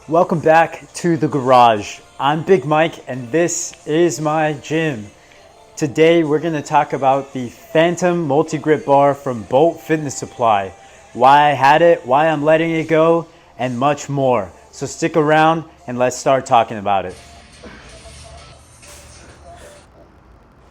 Welcome back to the garage. I'm Big Mike and this is my gym. Today we're going to talk about the Phantom Multi-Grip Bar from Bolt Fitness Supply, why I had it, why I'm letting it go, and much more. So stick around and let's start talking about it.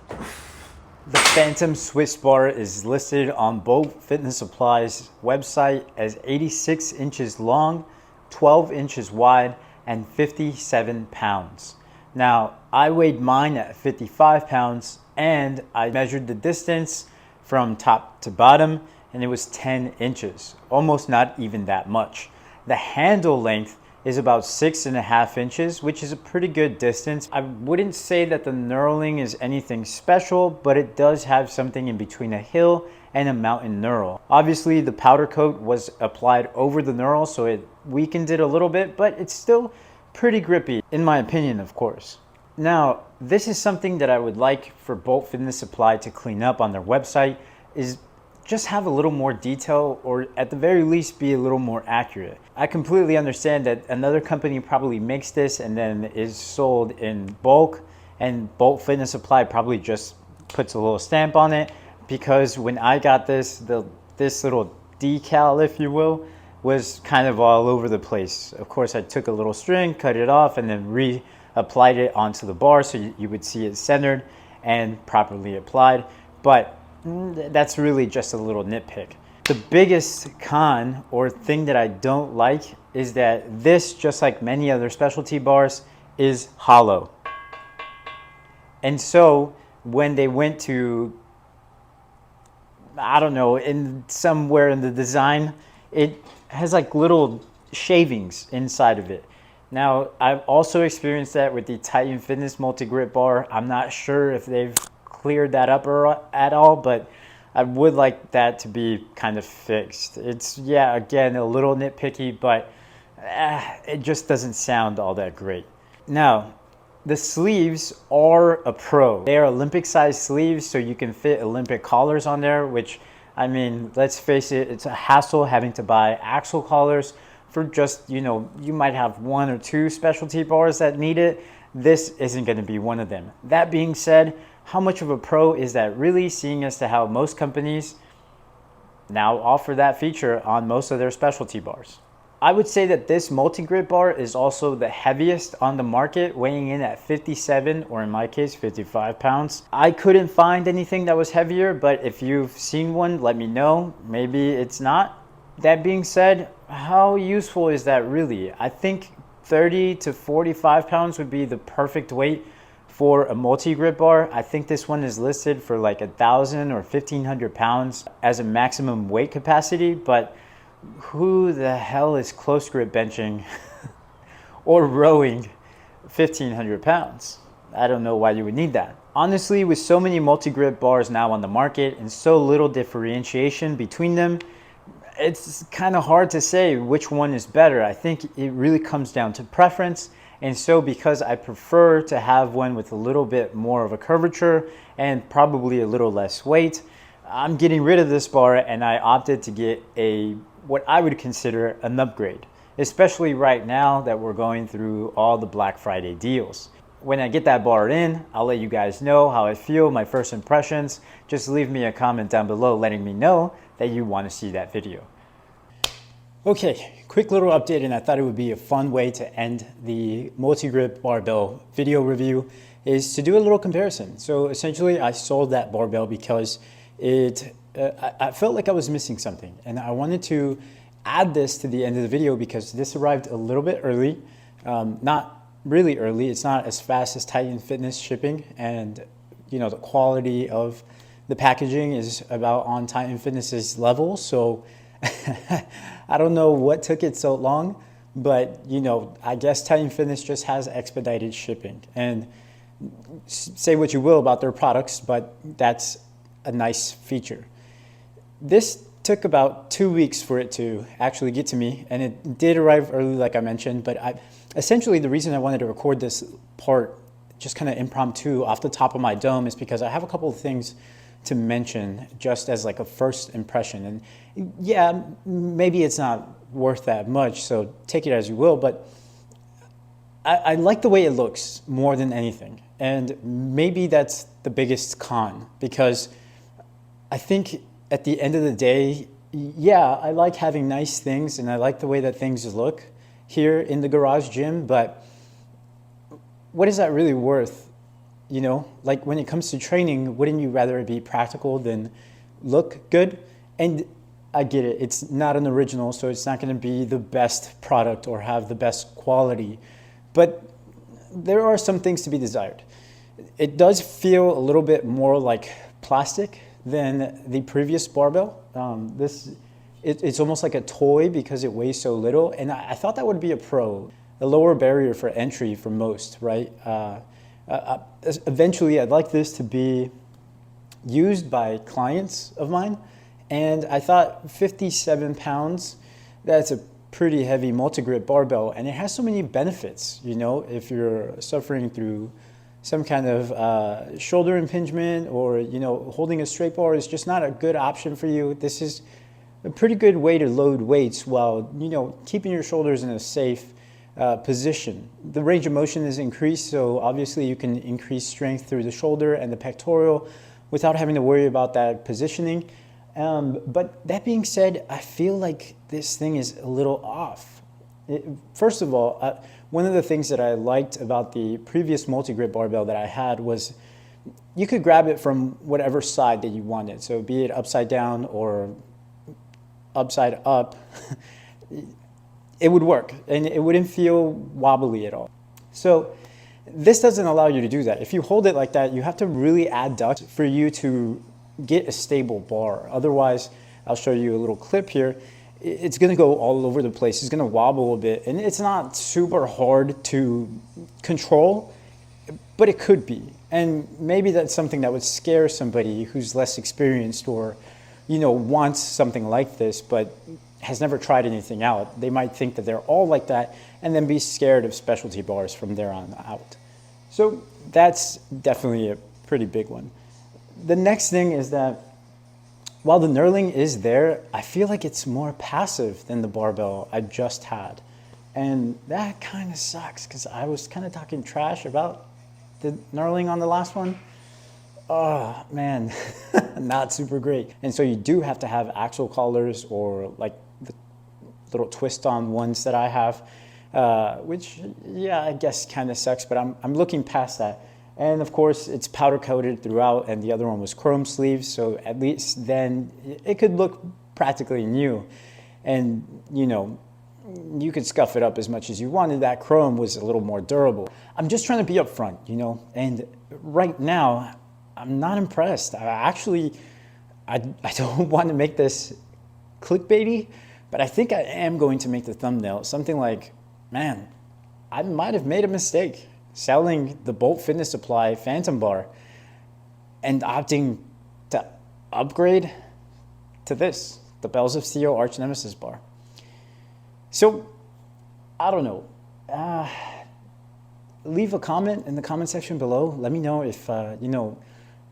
The Phantom Swiss Bar is listed on Bolt Fitness Supply's website as 86 inches long, 12 inches wide, and 57 pounds. Now, I weighed mine at 55 pounds and I measured the distance from top to bottom and it was 10 inches, almost not even that much. The handle length is about 6.5 inches, which is a pretty good distance. I wouldn't say that the knurling is anything special, but it does have something in between a hill and a mountain knurl. Obviously, the powder coat was applied over the knurl, so it weakened it a little bit, but it's still pretty grippy, in my opinion, of course. Now, this is something that I would like for Bolt Fitness Supply to clean up on their website, is just have a little more detail, or at the very least be a little more accurate. I completely understand that another company probably makes this and then is sold in bulk, and Bolt Fitness Supply probably just puts a little stamp on it, because when I got this little decal, if you will, was kind of all over the place. Of course, I took a little string, cut it off, and then reapplied it onto the bar so you would see it centered and properly applied. But that's really just a little nitpick. The biggest con or thing that I don't like is that this, just like many other specialty bars, is hollow. And so when they went to, I don't know, in somewhere in the design, it has like little shavings inside of it. Now, I've also experienced that with the Titan Fitness Multi-Grip Bar. I'm not sure if they've cleared that up at all, but I would like that to be kind of fixed. It's, yeah, again, a little nitpicky, but it just doesn't sound all that great. Now, the sleeves are a pro. They are Olympic size sleeves, so you can fit Olympic collars on there, which, I mean, let's face it, it's a hassle having to buy axle collars for just, you might have one or two specialty bars that need it. This isn't going to be one of them. That being said, how much of a pro is that really, seeing as to how most companies now offer that feature on most of their specialty bars? I would say that this multi-grip bar is also the heaviest on the market, weighing in at 57, or in my case, 55 pounds. I couldn't find anything that was heavier, but if you've seen one, let me know. Maybe it's not. That being said, how useful is that really? I think 30 to 45 pounds would be the perfect weight for a multi-grip bar. I think this one is listed for like 1,000 or 1,500 pounds as a maximum weight capacity, but who the hell is close grip benching or rowing 1,500 pounds? I don't know why you would need that. Honestly, with so many multi-grip bars now on the market and so little differentiation between them, it's kind of hard to say which one is better. I think it really comes down to preference. And so because I prefer to have one with a little bit more of a curvature and probably a little less weight, I'm getting rid of this bar and I opted to get what I would consider an upgrade, especially right now that we're going through all the Black Friday deals. When I get that bar in, I'll let you guys know how I feel, my first impressions. Just leave me a comment down below letting me know that you want to see that video. Okay, quick little update, and I thought it would be a fun way to end the multi-grip barbell video review, is to do a little comparison. So essentially I sold that barbell because I felt like I was missing something, and I wanted to add this to the end of the video because this arrived a little bit early. Not really early, it's not as fast as Titan Fitness shipping, and the quality of the packaging is about on Titan Fitness's level, so I don't know what took it so long, but I guess Titan Fitness just has expedited shipping. And say what you will about their products, but that's a nice feature. This took about 2 weeks for it to actually get to me, and it did arrive early like I mentioned, but essentially the reason I wanted to record this part just kind of impromptu off the top of my dome is because I have a couple of things to mention just as like a first impression. And yeah, maybe it's not worth that much, so take it as you will, but I like the way it looks more than anything. And maybe that's the biggest con, because I think at the end of the day, yeah, I like having nice things and I like the way that things look here in the garage gym, but what is that really worth? You know, like when it comes to training, wouldn't you rather it be practical than look good? And I get it, it's not an original, so it's not going to be the best product or have the best quality, but there are some things to be desired. It does feel a little bit more like plastic than the previous barbell. It's almost like a toy because it weighs so little, and I thought that would be a pro, a lower barrier for entry for most, right? Eventually, I'd like this to be used by clients of mine, and I thought 57 pounds, that's a pretty heavy multi-grip barbell, and it has so many benefits. You know, if you're suffering through some kind of shoulder impingement, or you know, holding a straight bar is just not a good option for you, this is a pretty good way to load weights while, you know, keeping your shoulders in a safe position. The range of motion is increased, so obviously you can increase strength through the shoulder and the pectoral without having to worry about that positioning. But that being said, I feel like this thing is a little off. First of all, one of the things that I liked about the previous multi-grip barbell that I had was you could grab it from whatever side that you wanted. So be it upside down or upside up, it would work and it wouldn't feel wobbly at all. So this doesn't allow you to do that. If you hold it like that, you have to really adduct for you to get a stable bar. Otherwise, I'll show you a little clip here. It's gonna go all over the place. It's gonna wobble a bit, and it's not super hard to control, but it could be. And maybe that's something that would scare somebody who's less experienced, or, you know, wants something like this, but has never tried anything out. They might think that they're all like that and then be scared of specialty bars from there on out. So that's definitely a pretty big one. The next thing is that while the knurling is there, I feel like it's more passive than the barbell I just had. And that kind of sucks, because I was kind of talking trash about the knurling on the last one. Oh man, not super great. And so you do have to have axle collars, or like the little twist on ones that I have, which, yeah, I guess kind of sucks, but I'm looking past that. And of course, it's powder coated throughout, and the other one was chrome sleeves, so at least then it could look practically new. And, you know, you could scuff it up as much as you wanted. That chrome was a little more durable. I'm just trying to be upfront, you know, and right now, I'm not impressed. I don't want to make this clickbaity, but I think I am going to make the thumbnail something like, man, I might have made a mistake selling the Bolt Fitness Supply Phantom Bar and opting to upgrade to this, the Bells of Steel Arch Nemesis Bar. So, I don't know. Leave a comment in the comment section below. Let me know if, you know,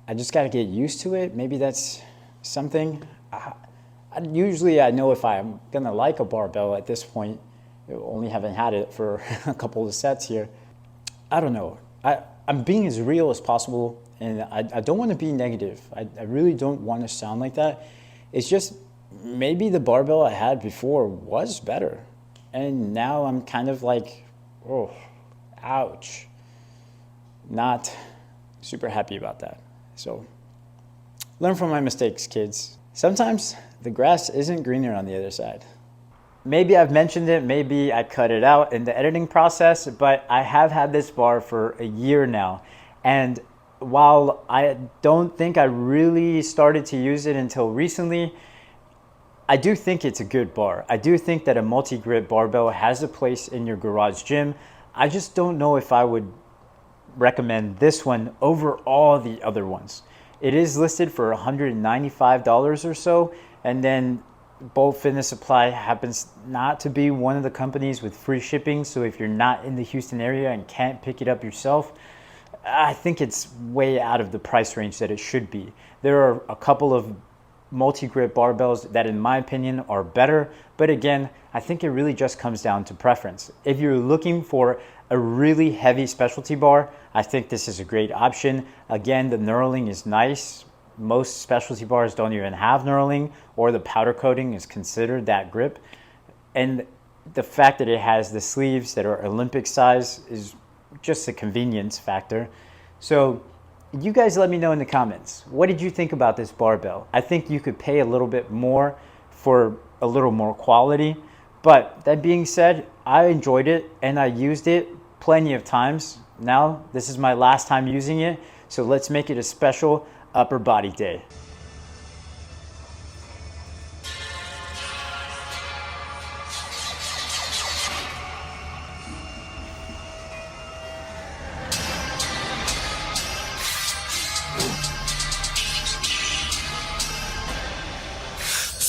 I just got to get used to it. Maybe that's something. Usually I know if I'm going to like a barbell at this point. I only haven't had it for a couple of sets here. I don't know. I'm being as real as possible, and I don't want to be negative. I really don't want to sound like that. It's just maybe the barbell I had before was better. And now I'm kind of like, oh, ouch. Not super happy about that. So learn from my mistakes, kids. Sometimes the grass isn't greener on the other side. Maybe I've mentioned it, maybe I cut it out in the editing process, but I have had this bar for a year now. And while I don't think I really started to use it until recently, I do think it's a good bar. I do think that a multi-grip barbell has a place in your garage gym. I just don't know if I would recommend this one over all the other ones. It is listed for $195 or so, and then Bolt Fitness Supply happens not to be one of the companies with free shipping, so if you're not in the Houston area and can't pick it up yourself, I think it's way out of the price range that it should be. There are a couple of multi-grip barbells that in my opinion are better, but again, I think it really just comes down to preference. If you're looking for a really heavy specialty bar, I think this is a great option. Again, the knurling is nice. Most specialty bars don't even have knurling, or the powder coating is considered that grip. And the fact that it has the sleeves that are Olympic size is just a convenience factor. So you guys let me know in the comments, what did you think about this barbell? I think you could pay a little bit more for a little more quality, but that being said, I enjoyed it and I used it plenty of times. Now this is my last time using it, so let's make it a special upper body day.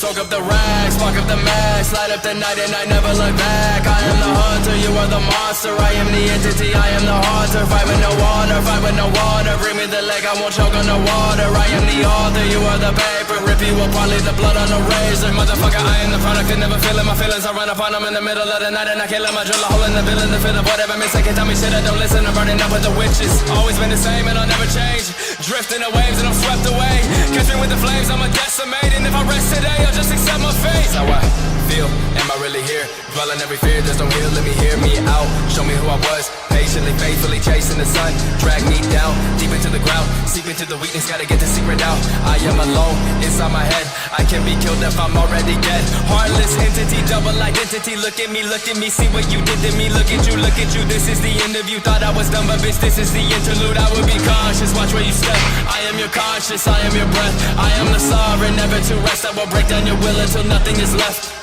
Soak up the rags, spark up the max, light up the night and I never look back. I am the hunter, you are the monster. I am the entity, I am the haunter. Fight with no water, fight with no water. Bring me the leg, I won't choke on the water. I am the author, you are the paper. Rip you apart, leave the blood on the razor. Motherfucker, I am the product, and never feeling my feelings. I run upon them in the middle of the night and I kill them. I drill a hole in the villain to fill up whatever mistake. Tell me shit, I don't listen. I'm burning up with the witches. Always been the same and I'll never change. Drifting the waves and I'm swept away. Catch me with the flames, I'm a decimate. And if I rest today, I'll just accept my fate. How I feel, am I really here? Dwelling every fear, there's no here, let me hear me out. Show me who I was, patiently, faithfully chasing the sun. Drag me down, deep into the ground. Seep into the weakness, gotta get the secret out. I am alone, inside my head. I can be killed if I'm already dead. Heartless entity, double identity. Look at me, see what you did to me. Look at you, this is the end of you. Thought I was done, but bitch, this is the interlude. I would be cautious, watch where you step. I am your conscience, I am your breath. I am the sovereign, never to rest. I will break down your will until nothing is left.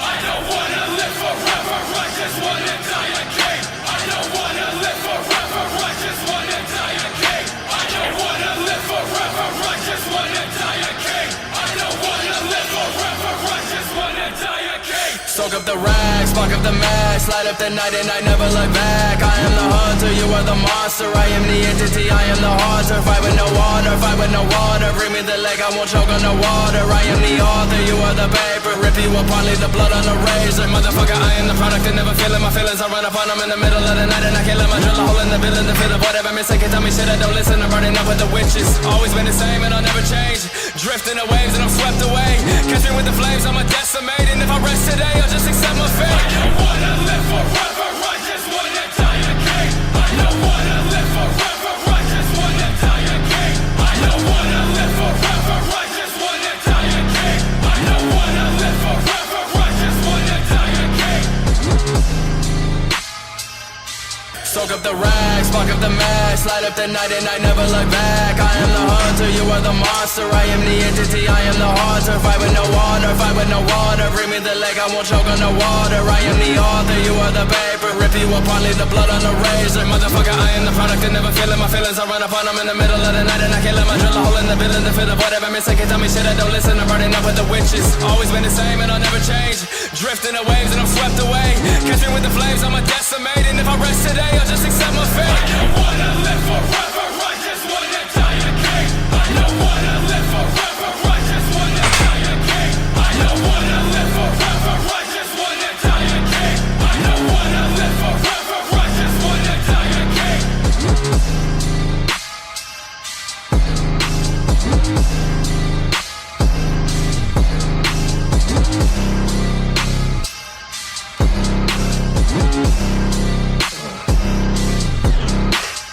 I don't wanna live forever, I just wanna die a king. I don't wanna live forever, I just wanna die a king. I don't wanna live forever, I just wanna die a king. I don't wanna live forever, I just wanna die a king. Soak up the rags, spark up the max, light up the night and I never look back. I am the hunter, you are the monster. I am the entity, I am the haunter. Fight with no water, fight with no water. Bring me the leg, I won't choke on the water. I am the author, you are the paper. Rip you apart, leave the blood on the razor. Motherfucker, I am the product and never feeling my feelings. I run upon them in the middle of the night and I kill them. I drill a hole in the villain to fill up whatever mistake. Tell me shit, I don't listen. I'm burning up with the witches. Always been the same and I'll never change. Drifting the waves and I'm swept away. Catch me with the flames, I'm a decimate. And if I rest today, I'll just accept my fate. I don't wanna live forever, I just wanna die a king. I don't wanna live forever, I just wanna die a king. I don't wanna live forever, I just wanna die a king. I don't wanna live forever, I just wanna die a king. Soak up the rags, spark up the max, light up the night and I never look back. I am the hunter, you are the monster. I am the entity, I am the haunter. Fight with no water, fight with no water. Bring me the leg, I won't choke on the water. I am the author, you are the paper. Rip you apart, leave the blood on the razor. Motherfucker, I am the product and never feeling my feelings. I run upon them in the middle of the night and I kill them. I drill a hole in the villain to fill up whatever mistake. Tell me shit, I don't listen. I'm burning up with the witches. Always been the same and I'll never change. Drifting the waves and I'm swept away. Catch me with the flames, I'm a decimate. And if I rest today, I'll just accept my fate. I don't wanna live forever, I just wanna die a king. I don't wanna live forever, I just wanna die a king. I don't wanna live forever, I just wanna die a king. I don't wanna live forever, I just wanna die a king.